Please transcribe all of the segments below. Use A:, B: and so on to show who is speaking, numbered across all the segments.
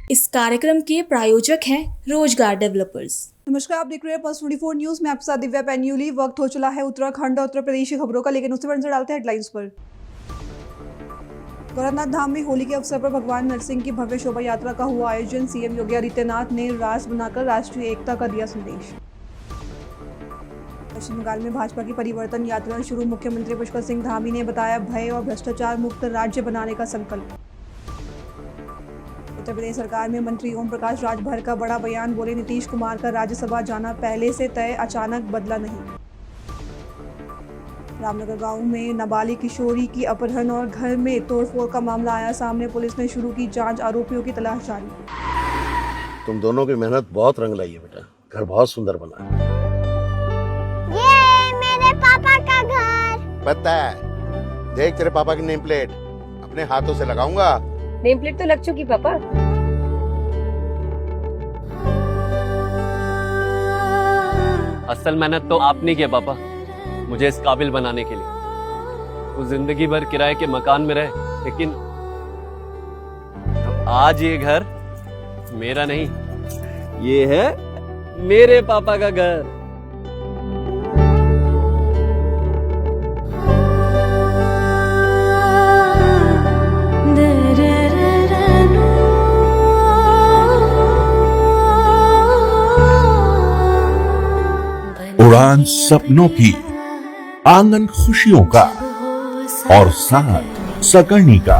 A: इस कार्यक्रम के प्रायोजक हैं रोजगार डेवलपर्स।
B: नमस्कार, आप देख रहे हैं पल्स 24 न्यूज में आपके साथ दिव्या पैन्यूली। वक्त हो चला है उत्तराखंड और उत्तर प्रदेश की खबरों का, लेकिन उससे पहले नजर डालते हैं हेडलाइंस पर। गोरखनाथ धाम में होली के अवसर पर भगवान नरसिंह की भव्य शोभा यात्रा का हुआ आयोजन। सीएम योगी आदित्यनाथ ने रास बनाकर राष्ट्रीय एकता का दिया संदेश। पश्चिम बंगाल में भाजपा की परिवर्तन यात्रा शुरू। मुख्यमंत्री पुष्कर सिंह धामी ने बताया भय और भ्रष्टाचार मुक्त राज्य बनाने का संकल्प। उत्तर प्रदेश सरकार में मंत्री ओम प्रकाश राजभर का बड़ा बयान। बोले नीतीश कुमार का राज्यसभा जाना पहले से तय, अचानक बदला नहीं। रामनगर गांव में नाबालिग किशोरी की अपहरण और घर में तोड़फोड़ का मामला आया सामने। पुलिस ने शुरू की जांच, आरोपियों की तलाश जारी।
C: तुम दोनों की मेहनत बहुत रंग लाई है बेटा, घर बहुत सुंदर बना है।
D: ये मेरे पापा का घर।
C: पता है, देख तेरे पापा की नेम प्लेट अपने हाथों से लगाऊंगा।
E: नेम प्लेट तो लग चुकी पापा।
F: असल मेहनत तो आपने की है पापा, मुझे इस काबिल बनाने के लिए। वो जिंदगी भर किराए के मकान में रहे, लेकिन आज ये घर मेरा नहीं, ये है मेरे पापा का घर।
G: उड़ान सपनों की, आंगन खुशियों का और साथ सकर्णी का।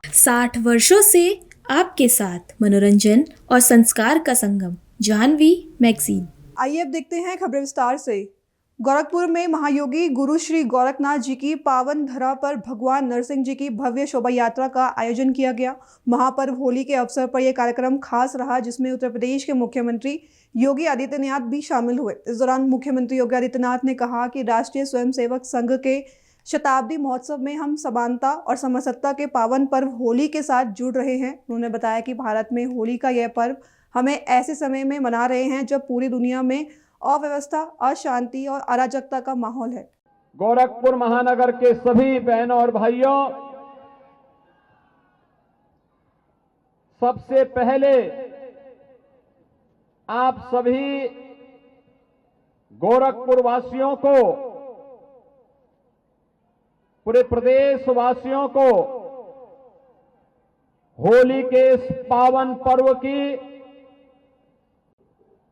A: 60 वर्षों से आपके साथ मनोरंजन और संस्कार का संगम, जाह्नवी मैगजीन।
B: आइए अब देखते हैं खबरें विस्तार से। गोरखपुर में महायोगी गुरु श्री गोरखनाथ जी की पावन धरा पर भगवान नरसिंह जी की भव्य शोभा यात्रा का आयोजन किया गया। महापर्व होली के अवसर पर यह कार्यक्रम खास रहा, जिसमें उत्तर प्रदेश के मुख्यमंत्री योगी आदित्यनाथ भी शामिल हुए। इस दौरान मुख्यमंत्री योगी आदित्यनाथ ने कहा कि राष्ट्रीय स्वयंसेवक संघ के शताब्दी महोत्सव में हम समानता और समरसता के पावन पर्व होली के साथ जुड़ रहे हैं। उन्होंने बताया कि भारत में होली का यह पर्व हमें ऐसे समय में मना रहे हैं जब पूरी दुनिया में अव्यवस्था, अशांति और अराजकता का माहौल है।
H: गोरखपुर महानगर के सभी बहनों और भाइयों, सबसे पहले आप सभी गोरखपुर वासियों को, पूरे प्रदेश वासियों को होली के इस पावन पर्व की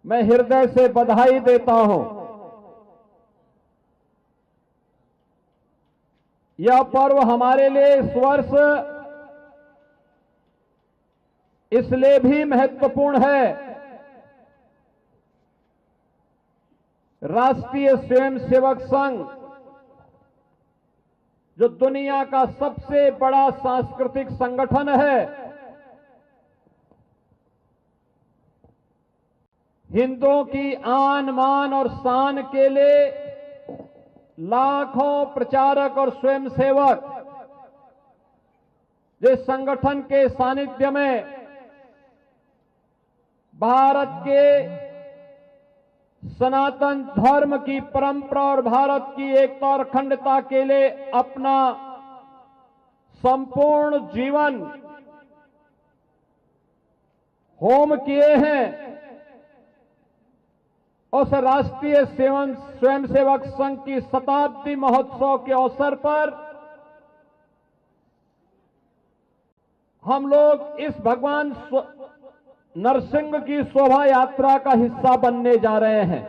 H: मैं हृदय से बधाई देता हूं। यह पर्व हमारे लिए इस वर्ष इसलिए भी महत्वपूर्ण है, राष्ट्रीय स्वयंसेवक संघ जो दुनिया का सबसे बड़ा सांस्कृतिक संगठन है, हिंदुओं की आन मान और शान के लिए लाखों प्रचारक और स्वयंसेवक जिस संगठन के सानिध्य में भारत के सनातन धर्म की परंपरा और भारत की एकता और अखंडता के लिए अपना संपूर्ण जीवन होम किए हैं, उस राष्ट्रीय स्वयंसेवक संघ की शताब्दी महोत्सव के अवसर पर हम लोग इस भगवान नरसिंह की शोभा यात्रा का हिस्सा बनने जा रहे हैं।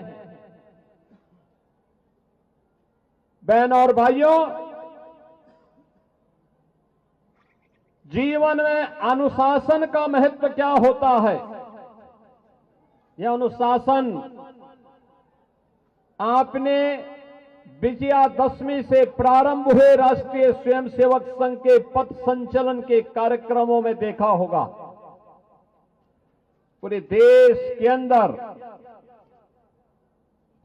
H: बहनों और भाइयों, जीवन में अनुशासन का महत्व क्या होता है? यह अनुशासन आपने विजयादशमी से प्रारंभ हुए राष्ट्रीय स्वयंसेवक संघ के पथ संचलन के कार्यक्रमों में देखा होगा। पूरे देश के अंदर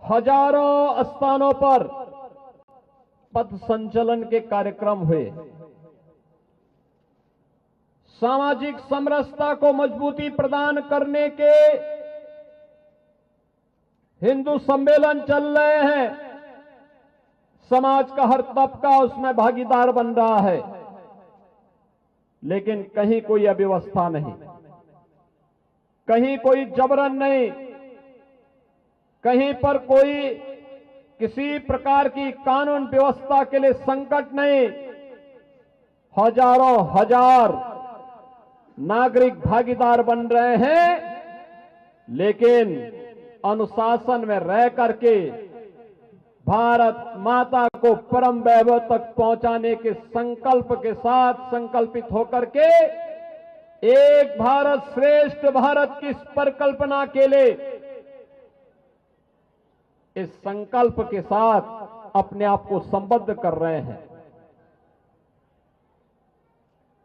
H: हजारों स्थानों पर पथ संचलन के कार्यक्रम हुए। सामाजिक समरसता को मजबूती प्रदान करने के हिंदू सम्मेलन चल रहे हैं। समाज का हर तबका उसमें भागीदार बन रहा है, लेकिन कहीं कोई अव्यवस्था नहीं, कहीं कोई जबरन नहीं, कहीं पर कोई किसी प्रकार की कानून व्यवस्था के लिए संकट नहीं। हजारों हजार नागरिक भागीदार बन रहे हैं, लेकिन अनुशासन में रह करके भारत माता को परम वैभव तक पहुंचाने के संकल्प के साथ संकल्पित होकर के एक भारत श्रेष्ठ भारत की इस परिकल्पना के लिए इस संकल्प के साथ अपने आप को संबद्ध कर रहे हैं।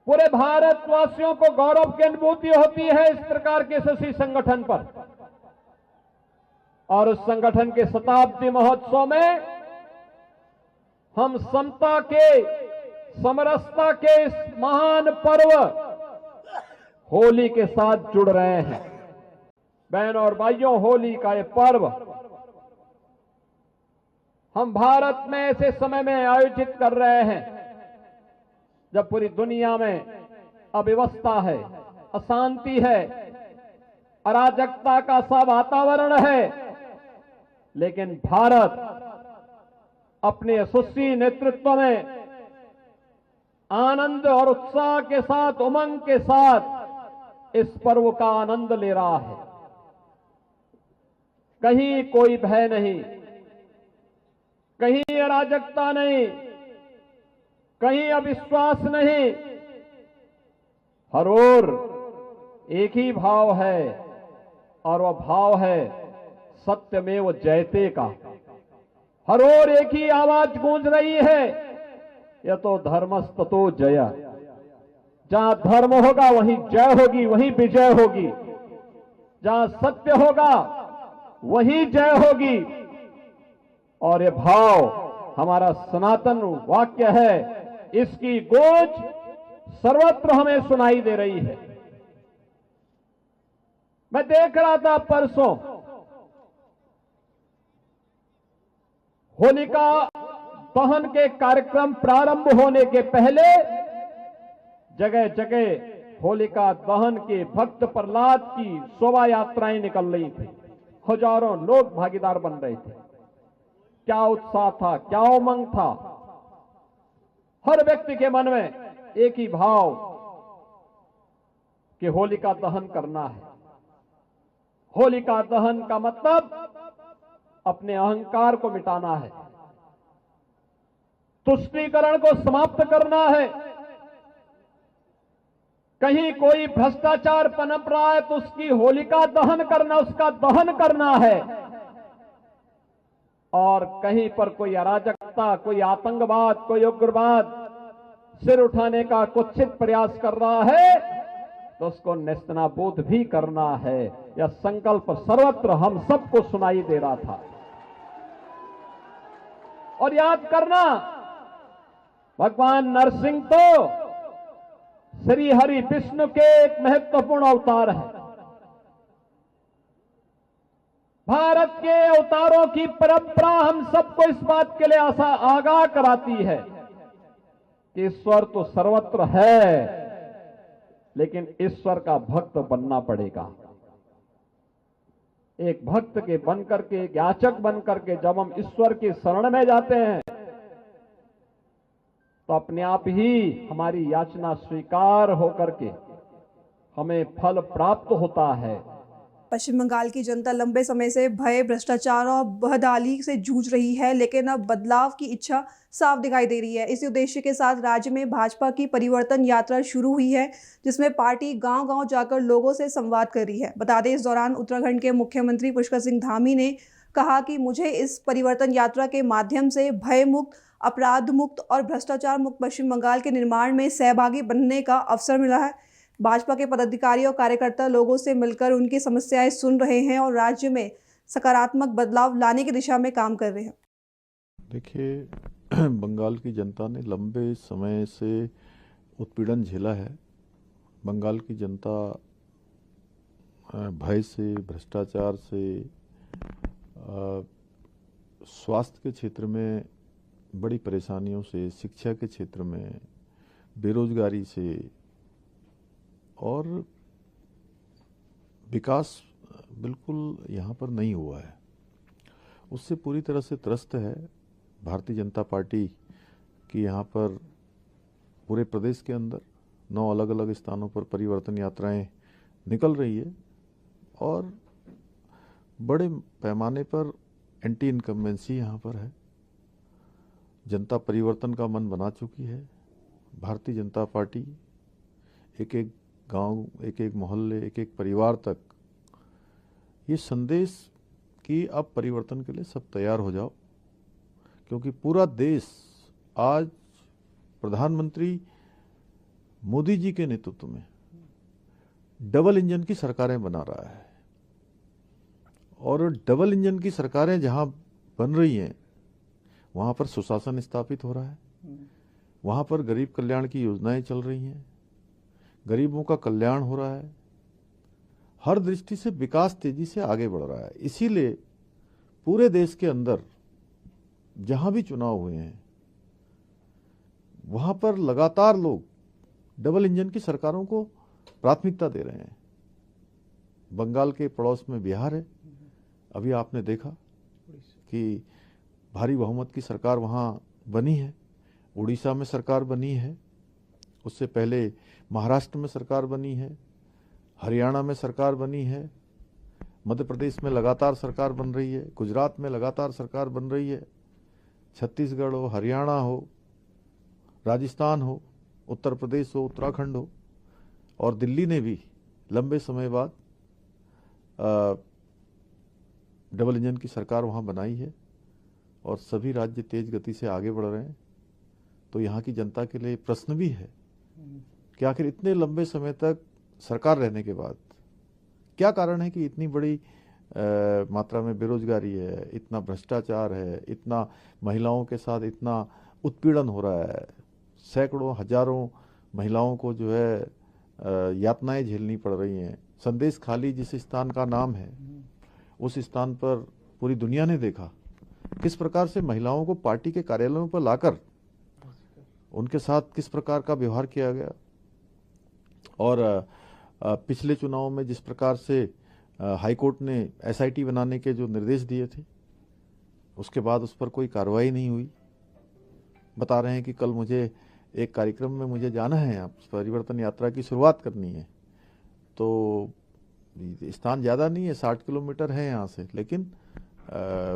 H: पूरे भारतवासियों को गौरव की अनुभूति होती है इस प्रकार के यशस्वी संगठन पर, और उस संगठन के शताब्दी महोत्सव में हम समता के, समरसता के इस महान पर्व होली के साथ जुड़ रहे हैं। बहनों और भाइयों, होली का ये पर्व हम भारत में ऐसे समय में आयोजित कर रहे हैं जब पूरी दुनिया में अव्यवस्था है, अशांति है, अराजकता का सा वातावरण है, लेकिन भारत अपने यशस्वी नेतृत्व में आनंद और उत्साह के साथ, उमंग के साथ इस पर्व का आनंद ले रहा है। कहीं कोई भय नहीं, कहीं अराजकता नहीं, कहीं अविश्वास नहीं, हर ओर एक ही भाव है, और वह भाव है सत्यमेव जयते का। हर ओर एक ही आवाज गूंज रही है, यतो धर्मस्ततो जय। जहां धर्म होगा वहीं जय होगी, वहीं विजय होगी। जहां सत्य होगा वहीं जय होगी। और ये भाव हमारा सनातन वाक्य है, इसकी गूंज सर्वत्र हमें सुनाई दे रही है। मैं देख रहा था परसों होलिका दहन के कार्यक्रम प्रारंभ होने के पहले जगह जगह होलिका दहन के भक्त प्रहलाद की शोभा यात्राएं निकल रही थी। हजारों लोग भागीदार बन रहे थे। क्या उत्साह था, क्या उमंग था। हर व्यक्ति के मन में एक ही भाव कि होलिका दहन करना है। होलिका दहन का मतलब अपने अहंकार को मिटाना है, तुष्टीकरण को समाप्त करना है। कहीं कोई भ्रष्टाचार पनप रहा है तो उसकी होलिका दहन करना, उसका दहन करना है। और कहीं पर कोई अराजकता, कोई आतंकवाद, कोई उग्रवाद सिर उठाने का कुत्सित प्रयास कर रहा है तो उसको नेस्तनाबूद भी करना है। यह संकल्प सर्वत्र हम सबको सुनाई दे रहा था। और याद करना, भगवान नरसिंह तो श्री हरि विष्णु के एक महत्वपूर्ण अवतार है। भारत के अवतारों की परंपरा हम सबको इस बात के लिए आगाह कराती है कि ईश्वर तो सर्वत्र है, लेकिन ईश्वर का भक्त बनना पड़ेगा। एक भक्त के बनकर के, एक याचक बनकर के जब हम ईश्वर की शरण में जाते हैं तो अपने आप ही हमारी याचना स्वीकार होकर के हमें फल प्राप्त होता है।
B: पश्चिम बंगाल की जनता लंबे समय से भय, भ्रष्टाचार और बदहाली से जूझ रही है, लेकिन अब बदलाव की इच्छा साफ दिखाई दे रही है। इसी उद्देश्य के साथ राज्य में भाजपा की परिवर्तन यात्रा शुरू हुई है, जिसमें पार्टी गांव-गांव जाकर लोगों से संवाद कर रही है। बता दें, इस दौरान उत्तराखंड के मुख्यमंत्री पुष्कर सिंह धामी ने कहा कि मुझे इस परिवर्तन यात्रा के माध्यम से भय मुक्त, अपराध मुक्त और भ्रष्टाचार मुक्त पश्चिम बंगाल के निर्माण में सहभागी बनने का अवसर मिला है। भाजपा के पदाधिकारी और कार्यकर्ता लोगों से मिलकर उनकी समस्याएं सुन रहे हैं और राज्य में सकारात्मक बदलाव लाने की दिशा में काम कर रहे हैं।
I: देखिए, बंगाल की जनता ने लंबे समय से उत्पीड़न झेला है। बंगाल की जनता भय से, भ्रष्टाचार से, स्वास्थ्य के क्षेत्र में बड़ी परेशानियों से, शिक्षा के क्षेत्र में, बेरोजगारी से और विकास बिल्कुल यहाँ पर नहीं हुआ है, उससे पूरी तरह से त्रस्त है। भारतीय जनता पार्टी की यहाँ पर पूरे प्रदेश के अंदर 9 अलग अलग स्थानों पर परिवर्तन यात्राएं निकल रही है और बड़े पैमाने पर एंटी इनकम्बेंसी यहाँ पर है। जनता परिवर्तन का मन बना चुकी है। भारतीय जनता पार्टी एक एक गांव, एक एक मोहल्ले, एक एक परिवार तक ये संदेश कि अब परिवर्तन के लिए सब तैयार हो जाओ, क्योंकि पूरा देश आज प्रधानमंत्री मोदी जी के नेतृत्व में डबल इंजन की सरकारें बना रहा है और डबल इंजन की सरकारें जहां बन रही हैं वहां पर सुशासन स्थापित हो रहा है, वहां पर गरीब कल्याण की योजनाएं चल रही हैं, गरीबों का कल्याण हो रहा है, हर दृष्टि से विकास तेजी से आगे बढ़ रहा है। इसीलिए पूरे देश के अंदर जहां भी चुनाव हुए हैं वहां पर लगातार लोग डबल इंजन की सरकारों को प्राथमिकता दे रहे हैं। बंगाल के पड़ोस में बिहार है, अभी आपने देखा कि भारी बहुमत की सरकार वहां बनी है। उड़ीसा में सरकार बनी है, उससे पहले महाराष्ट्र में सरकार बनी है, हरियाणा में सरकार बनी है, मध्य प्रदेश में लगातार सरकार बन रही है, गुजरात में लगातार सरकार बन रही है, छत्तीसगढ़ हो, हरियाणा हो, राजस्थान हो, उत्तर प्रदेश हो, उत्तराखंड हो और दिल्ली ने भी लंबे समय बाद डबल इंजन की सरकार वहां बनाई है और सभी राज्य तेज गति से आगे बढ़ रहे हैं। तो यहाँ की जनता के लिए प्रश्न भी है कि आखिर इतने लंबे समय तक सरकार रहने के बाद क्या कारण है कि इतनी बड़ी मात्रा में बेरोजगारी है, इतना भ्रष्टाचार है, इतना महिलाओं के साथ इतना उत्पीड़न हो रहा है, सैकड़ों हजारों महिलाओं को जो है यातनाएं झेलनी पड़ रही हैं। संदेश खाली जिस स्थान का नाम है उस स्थान पर पूरी दुनिया ने देखा किस प्रकार से महिलाओं को पार्टी के कार्यालयों पर लाकर उनके साथ किस प्रकार का व्यवहार किया गया और पिछले चुनाव में जिस प्रकार से हाईकोर्ट ने एसआईटी बनाने के जो निर्देश दिए थे उसके बाद उस पर कोई कार्रवाई नहीं हुई। बता रहे हैं कि कल मुझे एक कार्यक्रम में मुझे जाना है, आप परिवर्तन यात्रा की शुरुआत करनी है, तो स्थान ज़्यादा नहीं है, 60 किलोमीटर है यहाँ से, लेकिन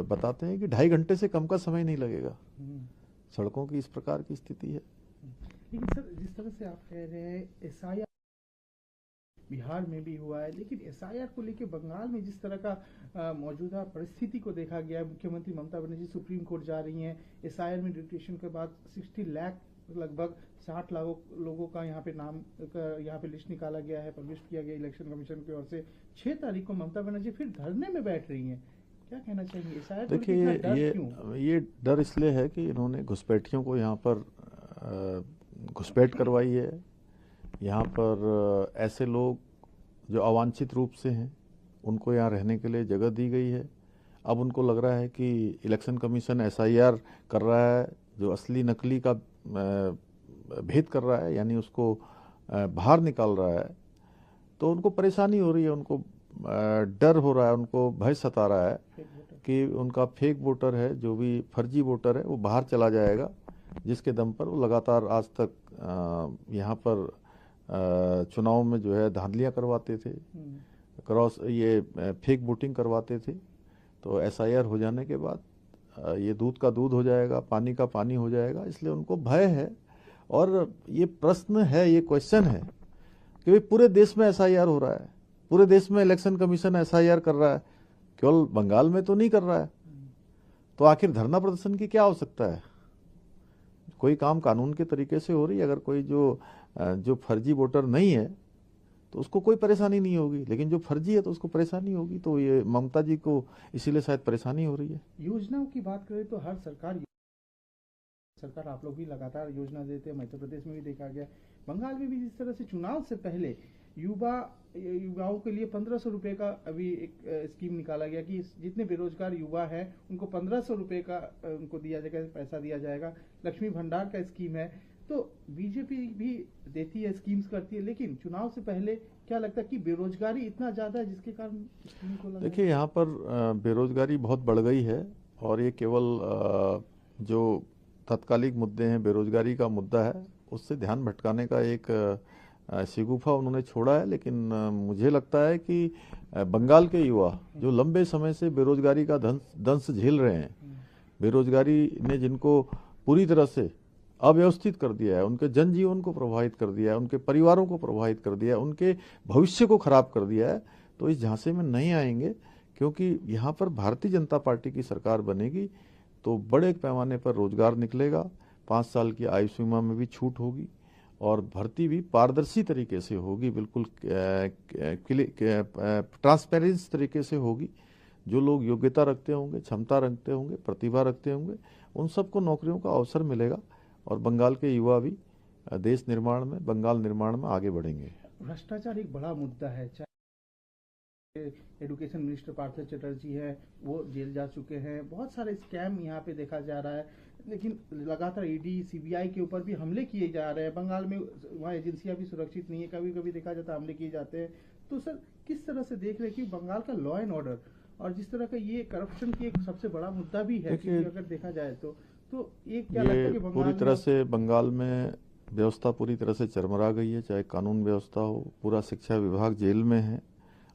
I: बताते हैं कि 2.5 घंटे से कम का समय नहीं लगेगा। सड़कों की इस प्रकार की स्थिति है।
J: लेकिन सर, जिस तरह से आप कह रहे हैं एसआईआर बिहार में भी हुआ है, लेकिन एसआईआर को लेकर बंगाल में जिस तरह का मौजूदा परिस्थिति को देखा गया है, मुख्यमंत्री ममता बनर्जी सुप्रीम कोर्ट जा रही हैं, एसआईआर में डिटेक्शन के बाद 60 लाख लगभग 60 लाख लोगों का यहाँ पे नाम का यहाँ पे लिस्ट निकाला गया है, पब्लिश किया गया इलेक्शन कमीशन की ओर से। 6 तारीख को ममता बनर्जी फिर धरने में बैठ रही हैं, क्या कहना चाहिए? शायद
I: देखिए ये डर इसलिए है कि इन्होंने घुसपैठियों को यहाँ पर घुसपैठ करवाई है। यहाँ पर ऐसे लोग जो अवांछित रूप से हैं उनको यहाँ रहने के लिए जगह दी गई है। अब उनको लग रहा है कि इलेक्शन कमीशन एसआईआर कर रहा है, जो असली नकली का भेद कर रहा है, यानी उसको बाहर निकाल रहा है, तो उनको परेशानी हो रही है, उनको डर हो रहा है, उनको भय सता रहा है कि उनका फेक वोटर है, जो भी फर्जी वोटर है वो बाहर चला जाएगा, जिसके दम पर वो लगातार आज तक यहाँ पर चुनाव में जो है धांधलियाँ करवाते थे, ये फेक वोटिंग करवाते थे। तो एसआईआर हो जाने के बाद ये दूध का दूध हो जाएगा, पानी का पानी हो जाएगा, इसलिए उनको भय है। और ये प्रश्न है, ये क्वेश्चन है कि भाई पूरे देश में एसआईआर हो रहा है, पूरे देश में इलेक्शन कमीशन एसआईआर कर रहा है, केवल बंगाल में तो नहीं कर रहा है, तो आखिर धरना प्रदर्शन की क्या आवश्यकता है? कोई काम कानून के तरीके से हो रही है। अगर कोई जो फर्जी वोटर नहीं है तो उसको कोई परेशानी नहीं होगी, लेकिन जो फर्जी है तो उसको परेशानी होगी। तो ये ममता जी को इसीलिए शायद परेशानी हो रही है।
J: योजनाओं की बात करें तो हर सरकार आप लोग भी लगातार योजना देते हैं, मध्य प्रदेश में भी देखा गया, बंगाल में भी जिस तरह से चुनाव से पहले युवाओं के लिए 1500 रुपये का अभी एक स्कीम निकाला गया कि जितने बेरोजगार युवा हैं उनको 1500 रुपये का उनको दिया जाएगा, पैसा दिया जाएगा। लक्ष्मी भंडार का स्कीम है। तो बीजेपी भी देती है, स्कीम्स करती है, लेकिन चुनाव से पहले क्या लगता है कि बेरोजगारी इतना ज्यादा है जिसके कारण स्कीम को लगा?
I: देखिए, यहाँ पर बेरोजगारी बहुत बढ़ गई है और ये केवल जो तात्कालिक मुद्दे हैं, बेरोजगारी का मुद्दा है, उससे ध्यान भटकाने का एक शिगुफा उन्होंने छोड़ा है। लेकिन मुझे लगता है कि बंगाल के युवा जो लंबे समय से बेरोजगारी का दंश झेल रहे हैं, बेरोजगारी ने जिनको पूरी तरह से अव्यवस्थित कर दिया है, उनके जनजीवन को प्रभावित कर दिया है, उनके परिवारों को प्रभावित कर दिया है, उनके भविष्य को खराब कर दिया है, तो इस झांसे में नहीं आएंगे। क्योंकि यहाँ पर भारतीय जनता पार्टी की सरकार बनेगी तो बड़े पैमाने पर रोजगार निकलेगा, 5 साल की आयु सीमा में भी छूट होगी और भर्ती भी पारदर्शी तरीके से होगी, बिल्कुल ट्रांसपेरेंसी तरीके से होगी। जो लोग योग्यता रखते होंगे, क्षमता रखते होंगे, प्रतिभा रखते होंगे, उन सबको नौकरियों का अवसर मिलेगा और बंगाल के युवा भी देश निर्माण में, बंगाल निर्माण में आगे बढ़ेंगे।
J: भ्रष्टाचार एक बड़ा मुद्दा है। एजुकेशन मिनिस्टर पार्थ चटर्जी है, वो जेल जा चुके हैं। बहुत सारे स्कैम यहाँ पे देखा जा रहा है, लेकिन लगातार ईडी सीबीआई के ऊपर भी हमले किए जा रहे हैं। बंगाल में वहाँ एजेंसियां भी सुरक्षित नहीं है, कभी कभी देखा जाता है हमले किए जाते हैं। तो सर, किस तरह से देख रहे हैं कि बंगाल का लॉ एंड ऑर्डर और जिस तरह का ये करप्शन की एक सबसे बड़ा मुद्दा भी है कि अगर देखा जाए तो ये क्या लगता है कि बंगाल
I: पूरी तरह से बंगाल में व्यवस्था पूरी तरह से चरमरा गई है, चाहे कानून व्यवस्था हो, पूरा शिक्षा विभाग जेल में है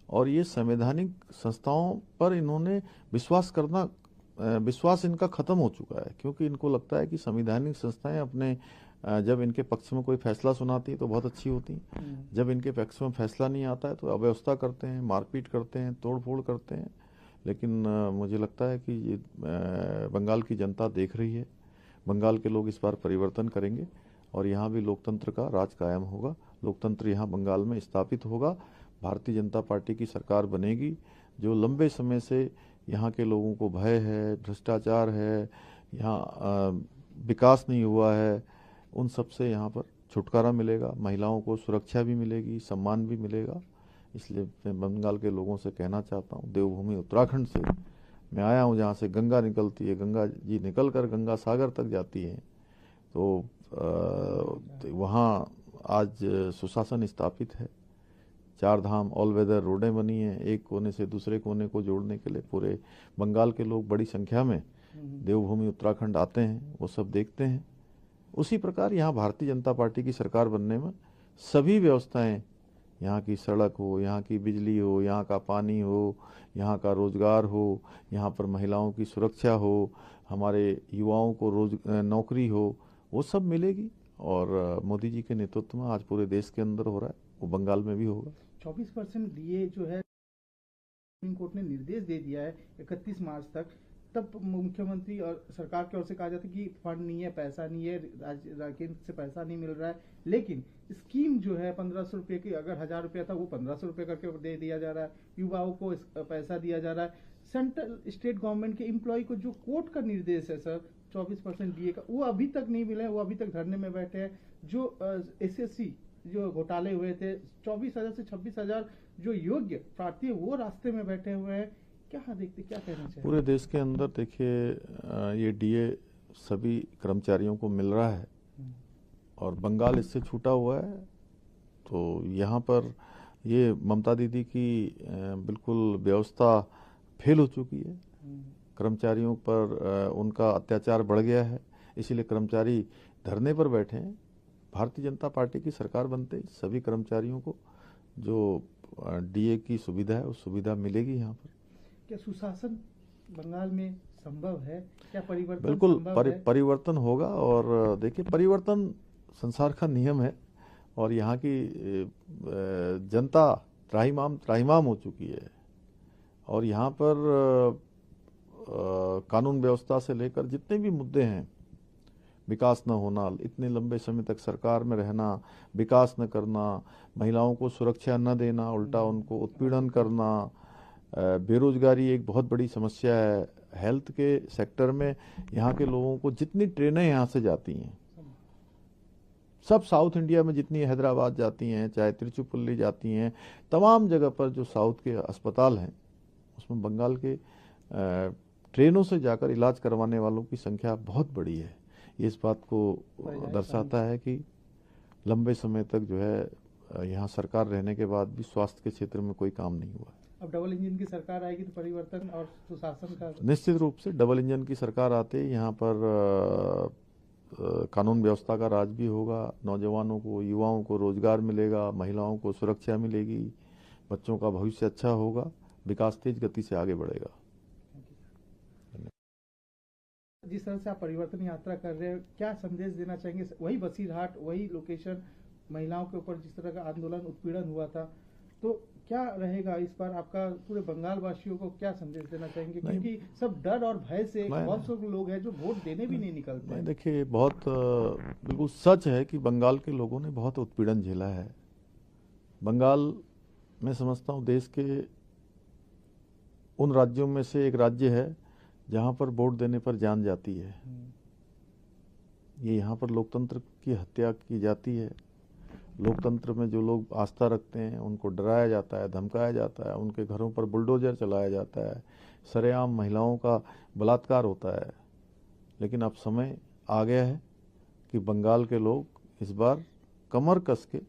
I: और ये संवैधानिक संस्थाओं पर इन्होंने विश्वास इनका खत्म हो चुका है। क्योंकि इनको लगता है कि संवैधानिक संस्थाएं अपने जब इनके पक्ष में कोई फैसला सुनाती है तो बहुत अच्छी होती हैं, जब इनके पक्ष में फैसला नहीं आता है तो अव्यवस्था करते हैं, मारपीट करते हैं, तोड़फोड़ करते हैं। लेकिन मुझे लगता है कि ये बंगाल की जनता देख रही है, बंगाल के लोग इस बार परिवर्तन करेंगे और यहाँ भी लोकतंत्र का राज कायम होगा, लोकतंत्र यहाँ बंगाल में स्थापित होगा, भारतीय जनता पार्टी की सरकार बनेगी। जो लंबे समय से यहाँ के लोगों को भय है, भ्रष्टाचार है, यहाँ विकास नहीं हुआ है, उन सब से यहाँ पर छुटकारा मिलेगा, महिलाओं को सुरक्षा भी मिलेगी, सम्मान भी मिलेगा। इसलिए मैं बंगाल के लोगों से कहना चाहता हूँ, देवभूमि उत्तराखंड से मैं आया हूँ, जहाँ से गंगा निकलती है, गंगा जी निकल कर गंगा सागर तक जाती है, तो वहाँ आज सुशासन स्थापित है, 4 धाम ऑल वेदर रोडें बनी हैं, एक कोने से दूसरे कोने को जोड़ने के लिए पूरे बंगाल के लोग बड़ी संख्या में देवभूमि उत्तराखंड आते हैं, वो सब देखते हैं। उसी प्रकार यहाँ भारतीय जनता पार्टी की सरकार बनने में सभी व्यवस्थाएं, यहाँ की सड़क हो, यहाँ की बिजली हो, यहाँ का पानी हो, यहाँ का रोजगार हो, यहाँ पर महिलाओं की सुरक्षा हो, हमारे युवाओं को नौकरी हो, वो सब मिलेगी। और मोदी जी के नेतृत्व में आज पूरे देश के अंदर हो रहा है, वो बंगाल में भी होगा।
J: 24% डीए जो है सुप्रीम कोर्ट ने निर्देश दे दिया है 31 मार्च तक। तब मुख्यमंत्री और सरकार की ओर से कहा जाता है कि फंड नहीं है, पैसा नहीं है, केंद्र से पैसा नहीं मिल रहा है। लेकिन स्कीम जो है 1500 रुपये की, अगर 1000 रुपया था वो 1500 रुपये करके दे दिया जा रहा है, युवाओं को पैसा दिया जा रहा है। सेंट्रल स्टेट गवर्नमेंट के एम्प्लॉय को जो कोर्ट का निर्देश है सर 24% डीए का, वो अभी तक नहीं मिला है, वो अभी तक धरने में बैठे हैं। जो एसएससी जो घोटाले हुए थे, 24,000 से 26,000 जो योग्य प्रार्थी है वो रास्ते में बैठे हुए हैं। क्या देखते, क्या कहना चाहिए?
I: पूरे देश के अंदर देखिए, ये डीए सभी कर्मचारियों को मिल रहा है और बंगाल इससे छूटा हुआ है। तो यहाँ पर ये ममता दीदी की बिल्कुल व्यवस्था फेल हो चुकी है, कर्मचारियों पर उनका अत्याचार बढ़ गया है, इसीलिए कर्मचारी धरने पर बैठे हैं। भारतीय जनता पार्टी की सरकार बनते ही सभी कर्मचारियों को जो डीए की सुविधा है उस सुविधा मिलेगी। यहाँ पर
J: क्या सुशासन बंगाल में संभव है? क्या परिवर्तन?
I: बिल्कुल परिवर्तन होगा। और देखिए, परिवर्तन संसार का नियम है और यहाँ की जनता त्राहिमाम हो चुकी है और यहाँ पर कानून व्यवस्था से लेकर जितने भी मुद्दे हैं, विकास न होना, इतने लंबे समय तक सरकार में रहना, विकास न करना, महिलाओं को सुरक्षा न देना, उल्टा उनको उत्पीड़न करना, बेरोजगारी एक बहुत बड़ी समस्या है। हेल्थ के सेक्टर में यहाँ के लोगों को जितनी ट्रेनें यहाँ से जाती हैं, सब साउथ इंडिया में जितनी हैदराबाद जाती हैं, चाहे तिरुचिरापल्ली जाती हैं, तमाम जगह पर जो साउथ के अस्पताल हैं उसमें बंगाल के ट्रेनों से जाकर इलाज करवाने वालों की संख्या बहुत बड़ी है। ये इस बात को दर्शाता है कि लंबे समय तक जो है यहाँ सरकार रहने के बाद भी स्वास्थ्य के क्षेत्र में कोई काम नहीं हुआ।
J: अब डबल इंजन की सरकार आएगी तो परिवर्तन और सुशासन का
I: निश्चित रूप से डबल इंजन की सरकार आते यहाँ पर कानून व्यवस्था का राज भी होगा, नौजवानों को, युवाओं को रोजगार मिलेगा, महिलाओं को सुरक्षा मिलेगी, बच्चों का भविष्य अच्छा होगा, विकास तेज गति से आगे बढ़ेगा।
J: जिस तरह से आप परिवर्तन यात्रा कर रहे हैं, क्या संदेश देना चाहेंगे? वही बसीरहाट, वही लोकेशन, महिलाओं के ऊपर जिस तरह का आंदोलन, उत्पीड़न हुआ था, तो क्या रहेगा इस बार आपका? पूरे बंगाल वासियों को क्या संदेश देना चाहेंगे? क्योंकि सब डर और भय से बहुत से लोग हैं जो वोट देने भी नहीं निकलते हैं।
I: देखिए, बहुत बिल्कुल सच है कि बंगाल के लोगों ने बहुत उत्पीड़न झेला है। बंगाल मैं समझता हूँ देश के उन राज्यों में से एक राज्य है जहाँ पर वोट देने पर जान जाती है। ये यहाँ पर लोकतंत्र की हत्या की जाती है। लोकतंत्र में जो लोग आस्था रखते हैं उनको डराया जाता है, धमकाया जाता है, उनके घरों पर बुलडोजर चलाया जाता है, सरेआम महिलाओं का बलात्कार होता है। लेकिन अब समय आ गया है कि बंगाल के लोग इस बार कमर कस के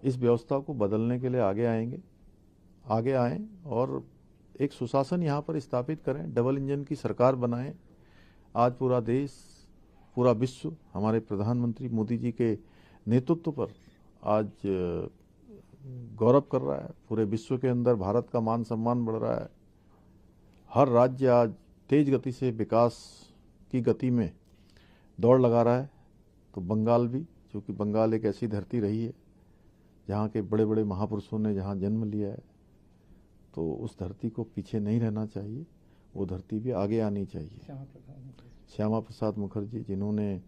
I: इस व्यवस्था को बदलने के लिए आगे आएं और एक सुशासन यहाँ पर स्थापित करें, डबल इंजन की सरकार बनाएं। आज पूरा देश, पूरा विश्व हमारे प्रधानमंत्री मोदी जी के नेतृत्व पर आज गौरव कर रहा है। पूरे विश्व के अंदर भारत का मान सम्मान बढ़ रहा है। हर राज्य आज तेज गति से विकास की गति में दौड़ लगा रहा है, तो बंगाल भी, क्योंकि बंगाल एक ऐसी धरती रही है जहाँ के बड़े बड़े महापुरुषों ने जहाँ जन्म लिया है, तो उस धरती को पीछे नहीं रहना चाहिए, वो धरती भी आगे आनी चाहिए। श्यामा प्रसाद मुखर्जी, जिन्होंने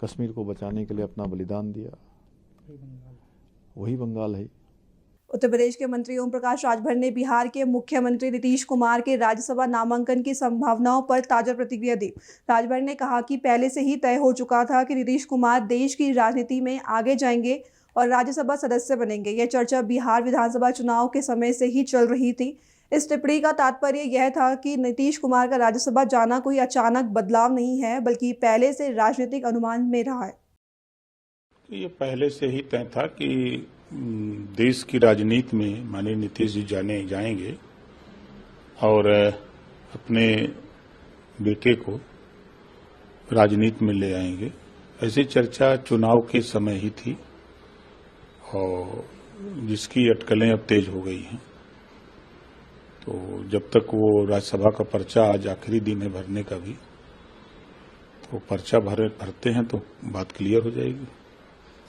I: कश्मीर को बचाने के लिए अपना बलिदान दिया, वही बंगाल है।
B: उत्तर प्रदेश के मंत्री ओम प्रकाश राजभर ने बिहार के मुख्यमंत्री नीतीश कुमार के राज्यसभा नामांकन की संभावनाओं पर ताजा प्रतिक्रिया दी। राजभर ने कहा कि पहले से ही तय हो चुका था कि नीतीश कुमार देश की राजनीति में आगे जाएंगे और राज्यसभा सदस्य बनेंगे। यह चर्चा बिहार विधानसभा चुनाव के समय से ही चल रही थी। इस टिप्पणी का तात्पर्य यह था कि नीतीश कुमार का राज्यसभा जाना कोई अचानक बदलाव नहीं है, बल्कि पहले से राजनीतिक अनुमान में रहा है।
K: ये पहले से ही तय था कि देश की राजनीति में माननीय नीतीश जी जाएंगे और अपने बेटे को राजनीति में ले आएंगे। ऐसी चर्चा चुनाव के समय ही थी और जिसकी अटकलें अब तेज हो गई हैं। तो जब तक वो राज्यसभा का पर्चा, आज आखिरी दिन है भरने का भी, तो पर्चा भरते हैं तो बात क्लियर हो जाएगी।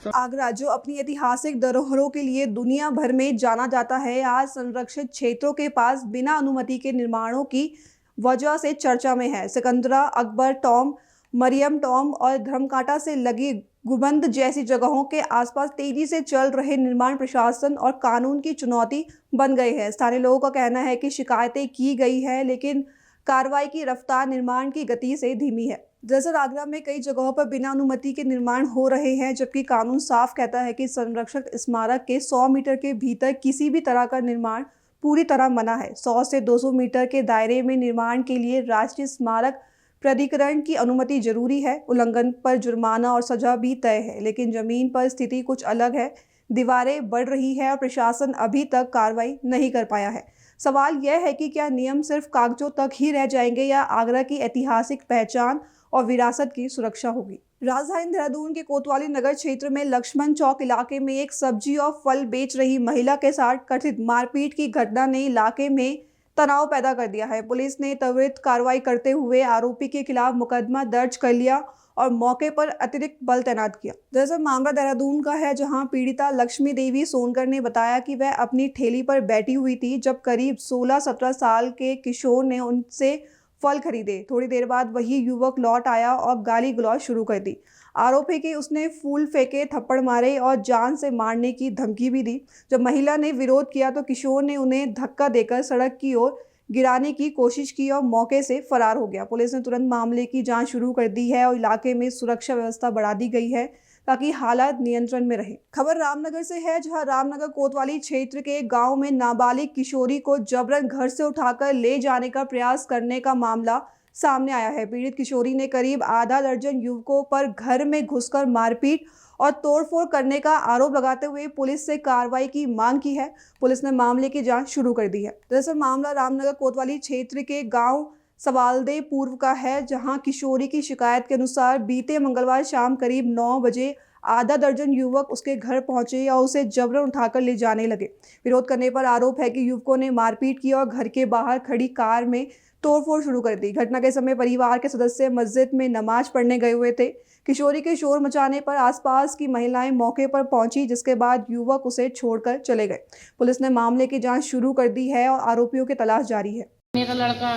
B: आगरा, जो अपनी ऐतिहासिक धरोहरों के लिए दुनिया भर में जाना जाता है, आज संरक्षित क्षेत्रों के पास बिना अनुमति के निर्माणों की वजह से चर्चा में है। सिकंदरा, अकबर टॉम, मरियम टॉम और धर्मकांटा से लगी गुबंद जैसी जगहों के आसपास तेजी से चल रहे निर्माण प्रशासन और कानून की चुनौती बन गए हैं। स्थानीय लोगों का कहना है कि शिकायतें की गई है, लेकिन कार्रवाई की रफ्तार निर्माण की गति से धीमी है। दरअसल आगरा में कई जगहों पर बिना अनुमति के निर्माण हो रहे हैं, जबकि कानून साफ कहता है कि संरक्षित स्मारक के 100 मीटर के भीतर किसी भी तरह का निर्माण पूरी तरह मना है। 100 से 200 मीटर के दायरे में निर्माण के लिए राष्ट्रीय स्मारक प्राधिकरण की अनुमति जरूरी है। उल्लंघन पर जुर्माना और सजा भी तय है, लेकिन जमीन पर स्थिति कुछ अलग है। दीवारें बढ़ रही है और प्रशासन अभी तक कार्रवाई नहीं कर पाया है। सवाल यह है कि क्या नियम सिर्फ कागजों तक ही रह जाएंगे या आगरा की ऐतिहासिक पहचान और विरासत की सुरक्षा होगी। राजधानी देहरादून के कोतवाली नगर क्षेत्र में लक्ष्मण चौक इलाके में एक सब्जी और फल बेच रही महिला के साथ कथित मारपीट की घटना ने इलाके में तनाव पैदा कर दिया है। पुलिस ने त्वरित कार्रवाई करते हुए आरोपी के खिलाफ मुकदमा दर्ज कर लिया और मौके पर अतिरिक्त बल तैनात किया। दरअसल मामला देहरादून का है, जहां पीड़िता लक्ष्मी देवी सोनकर ने बताया कि वह अपनी ठेली पर बैठी हुई थी जब करीब 16-17 साल के किशोर ने उनसे फल खरीदे। थोड़ी देर बाद वही युवक लौट आया और गाली गलौज शुरू कर दी। आरोप है कि उसने फूल फेंके, थप्पड़ मारे और जान से मारने की धमकी भी दी। जब महिला ने विरोध किया तो किशोर ने उन्हें धक्का देकर सड़क की ओर गिराने की कोशिश की और मौके से फरार हो गया। पुलिस ने तुरंत मामले की जांच शुरू कर दी है और इलाके में सुरक्षा व्यवस्था बढ़ा दी गई है। ताकि हालात नियंत्रण में रहे। खबर रामनगर से है, जहां रामनगर कोतवाली क्षेत्र के गांव में नाबालिग किशोरी को जबरन घर से उठाकर ले जाने का प्रयास करने का मामला सामने आया है। पीड़ित किशोरी ने करीब आधा दर्जन युवकों पर घर में घुसकर मारपीट और तोड़फोड़ करने का आरोप लगाते हुए पुलिस से कार्रवाई की मांग की है। पुलिस ने मामले की जांच शुरू कर दी है। दरअसल मामला रामनगर कोतवाली क्षेत्र के गांव सवालदे पूर्व का है, जहां किशोरी की शिकायत के अनुसार बीते मंगलवार शाम करीब 9 बजे आधा दर्जन युवक उसके घर पहुंचे और उसे जबरन उठाकर ले जाने लगे। विरोध करने पर आरोप है कि युवकों ने मारपीट की और घर के बाहर खड़ी कार में तोड़फोड़ शुरू कर दी। घटना के समय परिवार के सदस्य मस्जिद में नमाज पढ़ने गए हुए थे। किशोरी के शोर मचाने पर आसपास की महिलाएं मौके पर पहुंची, जिसके बाद युवक उसे छोड़कर चले गए। पुलिस ने मामले की जांच शुरू कर दी है और आरोपियों की तलाश जारी है।
L: मेरा लड़का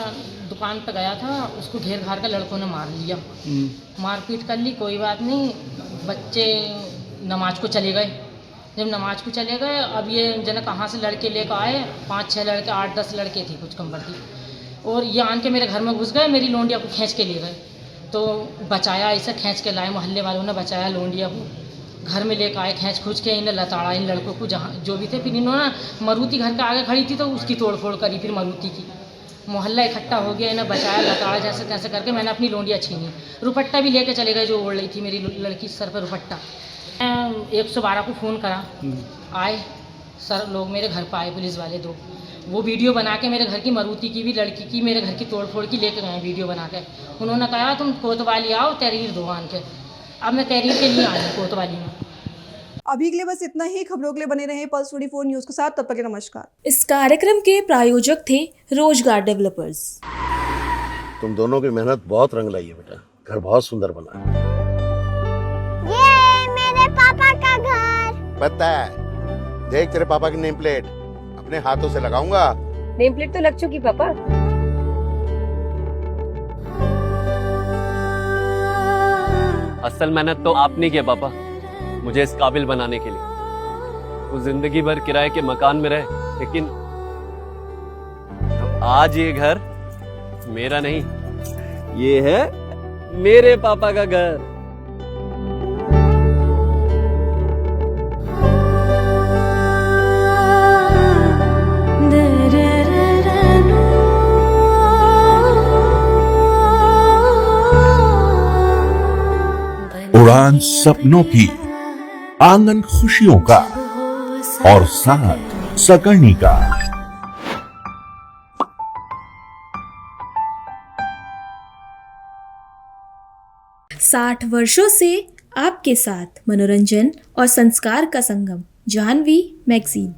L: दुकान पर गया था, उसको घेर घार कर लड़कों ने मार लिया, मारपीट कर ली। कोई बात नहीं, बच्चे नमाज को चले गए। जब नमाज को चले गए, अब ये जन कहाँ से लड़के लेकर आए, 5-6 लड़के, 8-10 लड़के थे, कुछ कम बढ़ती, और ये आन के मेरे घर में घुस गए, मेरी लोंडिया को खींच के ले गए। तो बचाया, ऐसा खींच के लाए, मोहल्ले वालों ने बचाया लोंडिया को, घर में लेकर आए, खींच खुच के इन्हें लताड़ा इन लड़कों को, जहाँ जो भी थे। फिर इन्होंने मारुति घर के आगे खड़ी थी तो उसकी तोड़फोड़ करी, फिर मारुति की। मोहल्ला इकट्ठा हो गया, इन्हें बचाया, लताड़ा जैसे तैसे करके। मैंने अपनी लोंडिया छीनी, रुपट्टा भी लेके चले गए जो ओढ़ रही थी मेरी लड़की सर पर रुपट्टा। 112 को फ़ोन करा, आए सर लोग मेरे घर पर आए, पुलिस वाले 2। वो वीडियो बना के मेरे घर की मारुति की भी, लड़की की, मेरे घर की तोड़फोड़ की लेके गए वीडियो बना के। उन्होंने कहा तुम कोतवाली आओ, तहरीर दो आन के। अब मैं तहरीर के लिए आई हूँ कोतवाली में।
B: अभी के लिए बस इतना ही। खबरों के लिए बने रहे पल्स 24 न्यूज़ के साथ। तब तक के नमस्कार।
A: इस कार्यक्रम के प्रायोजक थे रोजगार डेवलपर्स।
C: तुम दोनों की मेहनत बहुत रंग लाई है बेटा, घर बहुत सुंदर बना है।
D: ये मेरे पापा का घर।
C: पता है, देख तेरे पापा की नेम प्लेट अपने हाथों से लगाऊंगा।
E: नेम प्लेट तो लग चुकी पापा।
F: असल मेहनत तो आपने की पापा, मुझे इस काबिल बनाने के लिए। वो जिंदगी भर किराए के मकान में रहे, लेकिन आज ये घर मेरा नहीं, ये है मेरे पापा का घर।
G: उड़ान सपनों की, आंगन खुशियों का, और साथ सकर्णी का।
A: 60 वर्षों से आपके साथ मनोरंजन और संस्कार का संगम, जाह्नवी मैगजीन।